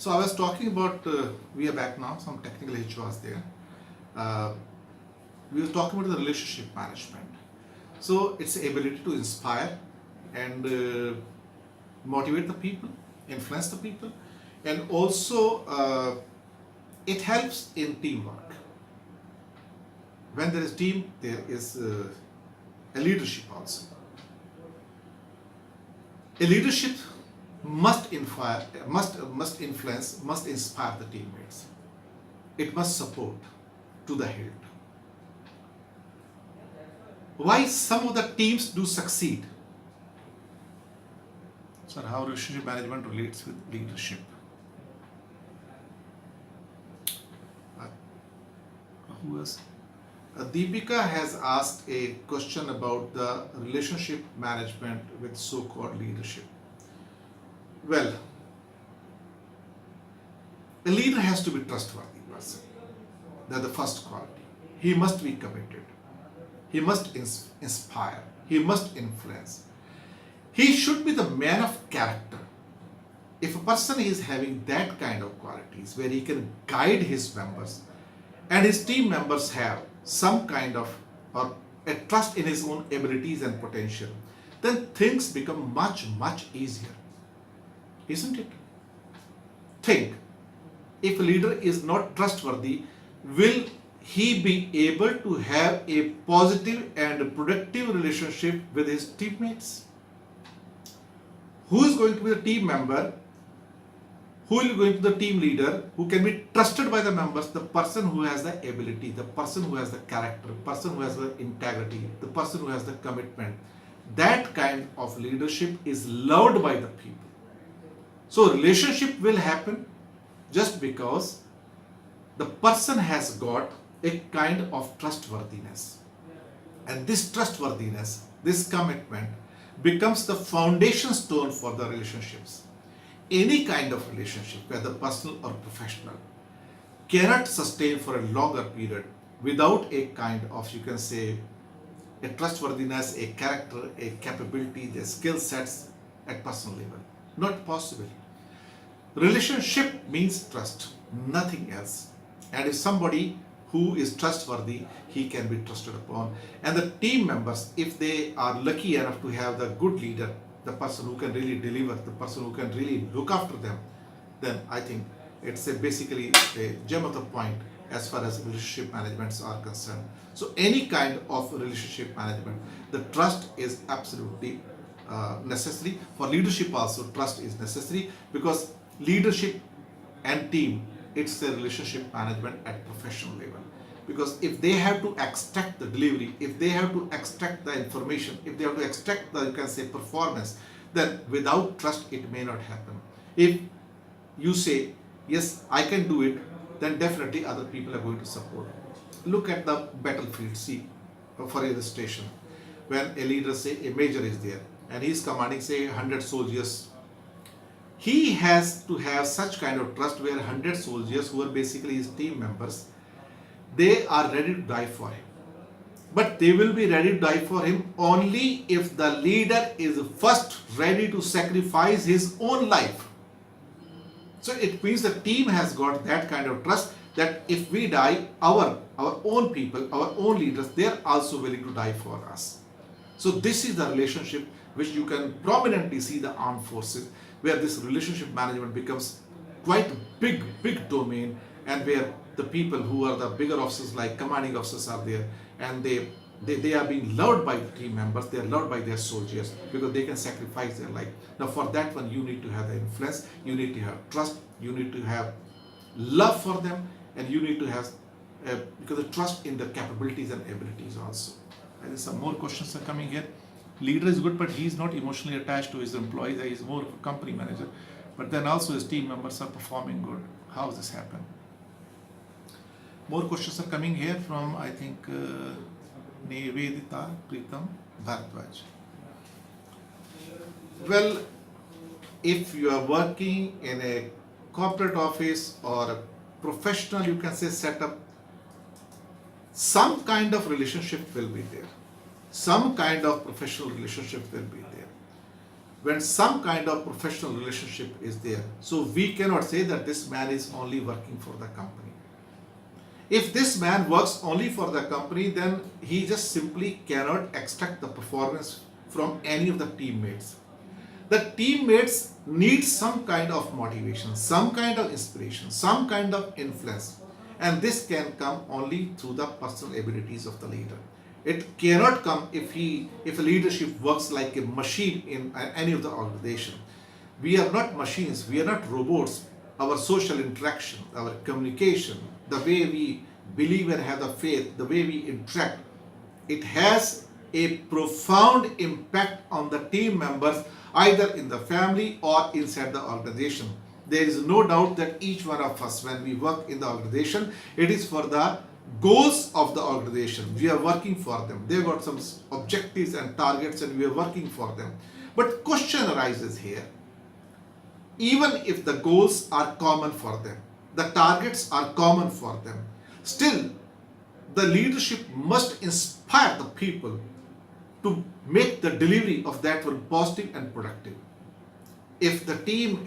So I was talking about, we are back now, some technical hitch was there. We were talking about the relationship management. So it's the ability to inspire and motivate the people, influence the people, and also it helps in teamwork. When there is team, there is a leadership also. A leadership must influence, must inspire the teammates. It must support to the hilt. Why some of the teams do succeed? Sir, how relationship management relates with leadership? Who else? Deepika has asked a question about the relationship management with so-called leadership. Well, a leader has to be trustworthy person. That's the first quality. He must be committed. He must inspire. He must influence. He should be the man of character. If a person is having that kind of qualities where he can guide his members and his team members have some kind of or a trust in his own abilities and potential, then things become much easier. Isn't it? Think, if a leader is not trustworthy, will he be able to have a positive and productive relationship with his teammates? Who is going to be the team member? Who will be going to be the team leader who can be trusted by the members? The person who has the ability, the person who has the character, the person who has the integrity, the person who has the commitment. That kind of leadership is loved by the people. So relationship will happen just because the person has got a kind of trustworthiness. And this trustworthiness, this commitment becomes the foundation stone for the relationships. Any kind of relationship, whether personal or professional, cannot sustain for a longer period without a kind of, you can say, a trustworthiness, a character, a capability, the skill sets at personal level. Not possible. Relationship means trust, nothing else. And if somebody who is trustworthy, he can be trusted upon. And the team members, if they are lucky enough to have the good leader, the person who can really deliver, the person who can really look after them, then I think it's basically a gem of the point as far as relationship managements are concerned. So any kind of relationship management, the trust is absolutely necessary. For leadership also, trust is necessary, because leadership and team, it's a relationship management at professional level. Because if they have to extract the delivery, if they have to extract the information, if they have to extract the, you can say, performance, then without trust it may not happen. If you say, yes, I can do it, then definitely other people are going to support. Look at the battlefield, see, for illustration. When a leader, say, a major is there, and he is commanding, say, 100 soldiers, he has to have such kind of trust where 100 soldiers who are basically his team members, they are ready to die for him. But they will be ready to die for him only if the leader is first ready to sacrifice his own life. So it means the team has got that kind of trust that if we die, our own people, our own leaders, they are also willing to die for us. So this is the relationship which you can prominently see the armed forces, where this relationship management becomes quite a big domain, and where the people who are the bigger officers, like commanding officers, are there, and they are being loved by the team members, they are loved by their soldiers, because they can sacrifice their life. Now for that one, you need to have the influence, you need to have trust, you need to have love for them, and you need to have because the trust in the capabilities and abilities also. And some more questions are coming here. Leader is good, but he is not emotionally attached to his employees. He is more of a company manager, but then also his team members are performing good. How does this happen? More questions are coming here from, I think, Nivedita Pritam Bharadwaj. Well, if you are working in a corporate office or a professional, you can say, setup, some kind of relationship will be there. Some kind of professional relationship will be there. when some kind of professional relationship is there. So we cannot say that this man is only working for the company. If this man works only for the company, then he just simply cannot extract the performance from any of the teammates. The teammates need some kind of motivation, some kind of inspiration, some kind of influence, and this can come only through the personal abilities of the leader. It cannot come if a leadership works like a machine in any of the organization. We are not machines, we are not robots. Our social interaction, our communication, the way we believe and have the faith, the way we interact, it has a profound impact on the team members, either in the family or inside the organization. There is no doubt that each one of us, when we work in the organization, it is for the goals of the organization. We are working for them. They've got some objectives and targets and we are working for them. But question arises here. Even if the goals are common for them, the targets are common for them, still the leadership must inspire the people to make the delivery of that one positive and productive. If the team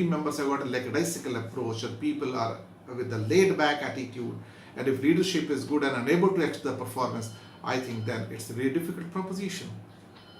members have got a lackadaisical approach and people are with a laid back attitude, and if leadership is good and unable to extract the performance, I think then it's a very difficult proposition.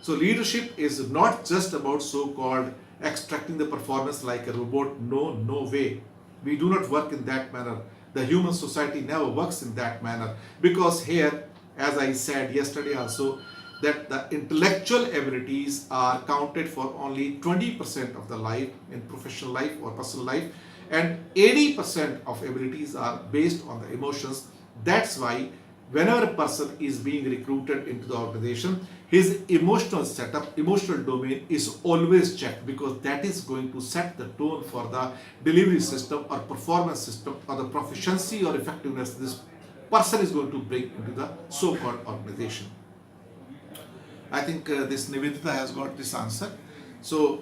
So leadership is not just about so-called extracting the performance like a robot. No way. We do not work in that manner. The human society never works in that manner, because here, as I said yesterday also, that the intellectual abilities are counted for only 20% of the life in professional life or personal life, and 80% of abilities are based on the emotions. That's why whenever a person is being recruited into the organization, his emotional setup, emotional domain is always checked, because that is going to set the tone for the delivery system or performance system or the proficiency or effectiveness this person is going to bring into the so-called organization. I think this Nivedita has got this answer. So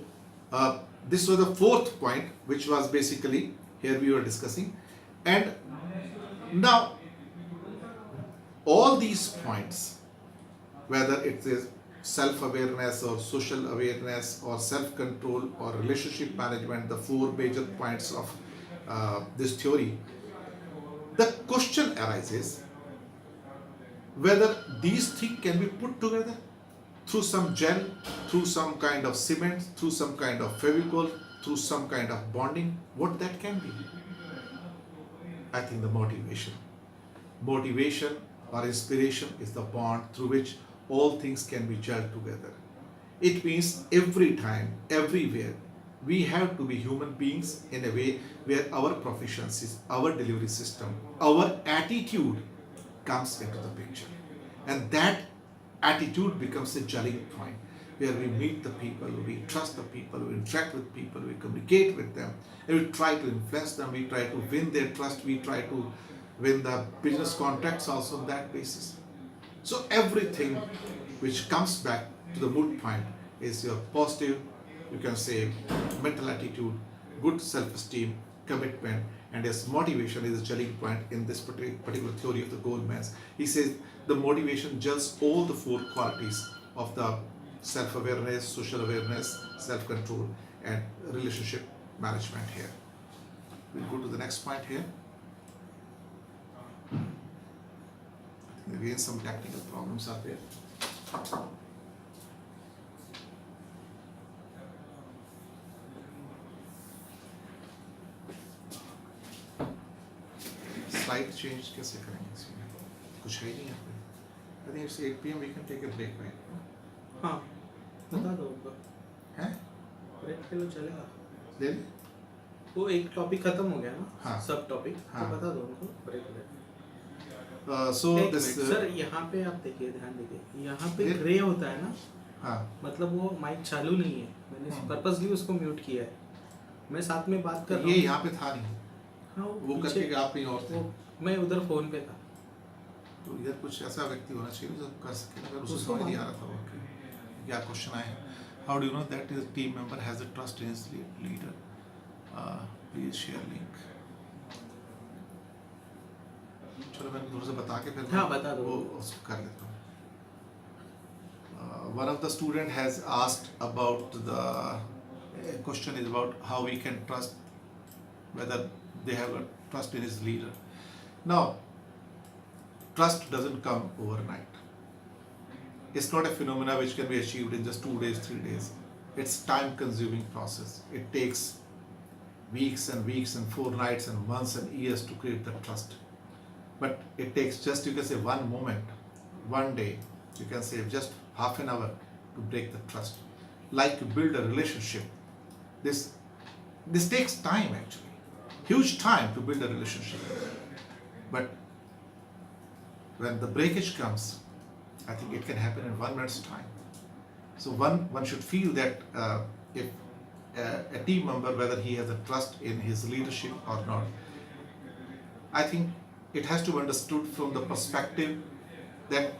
this was the fourth point, which was basically here we were discussing. And now all these points, whether it is self-awareness or social awareness or self-control or relationship management, the four major points of this theory, the question arises whether these things can be put together through some gel, through some kind of cement, through some kind of Fevicol, through some kind of bonding, what that can be. I think the motivation or inspiration is the bond through which all things can be gelled together. It means every time, everywhere, we have to be human beings in a way where our proficiencies, our delivery system, our attitude comes into the picture. And that attitude becomes a gelling point where we meet the people, we trust the people, we interact with people, we communicate with them, and we try to influence them, we try to win their trust, we try to win the business contracts also on that basis. So everything which comes back to the moot point is your positive, you can say, mental attitude, good self-esteem, commitment, and his motivation is a gelling point in this particular theory of the Goldman's. He says the motivation gels all the four qualities of the self-awareness, social awareness, self-control, and relationship management here. We'll go to the next point here. I think again some technical problems are there. Slide change कैसे करेंगे इसमें? कुछ है नहीं यहाँ पे. I think it's 8 p.m. we can take a break, right? हाँ, बता दो उनको. हैं? ब्रेक के लिए चलेगा. ले. वो एक टॉपिक खत्म हो गया ना? हाँ. सब टॉपिक. हाँ. तो बता दो उनको ब्रेक ले. So this सर यहाँ पे आप देखिए, ध्यान दीजिए. यहाँ पे ग्रे होता है ना? हाँ. मतलब वो माइक चालू नहीं है. मैंने पर्पसली उसको म्यूट किया है. मैं साथ में बात कर रहा हूँ. ये यहाँ पे था नहीं. हाँ, वो करके आप कहीं और थे. मैं उधर फोन पे था. तो इधर कुछ ऐसा व्यक्ति होना चाहिए जो कर सके. अगर उसको समझ नहीं आ रहा था वो क्या क्वेश्चन आया. How do you know that his team member has a trust in his leader? Please share link. चलो मैं थोड़ा सा बता के फिर हाँ बता दो. वो उसको कर लेता हूँ. one of the student has asked about the question is about how we can trust whether they have a trust in his leader. Now, trust doesn't come overnight. It's not a phenomena which can be achieved in just 2 days, 3 days. It's time-consuming process. It takes weeks and weeks and fortnights and months and years to create the trust. But it takes just, you can say, one moment, one day, you can say just half an hour to break the trust. Like to build a relationship. This takes time actually. Huge time to build a relationship. But when the breakage comes, I think it can happen in 1 minute's time. So one should feel that if a team member, whether he has a trust in his leadership or not, I think it has to be understood from the perspective that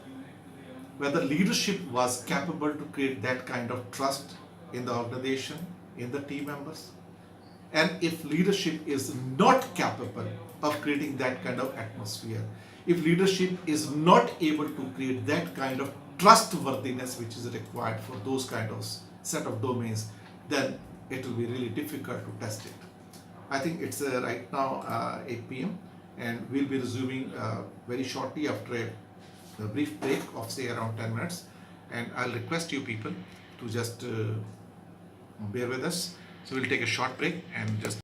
whether leadership was capable to create that kind of trust in the organization, in the team members, and if leadership is not capable of creating that kind of atmosphere, if leadership is not able to create that kind of trustworthiness which is required for those kind of set of domains, then it will be really difficult to test it. I think it's right now 8 p.m. and we'll be resuming very shortly after a brief break of say around 10 minutes, and I'll request you people to just bear with us. So we'll take a short break and just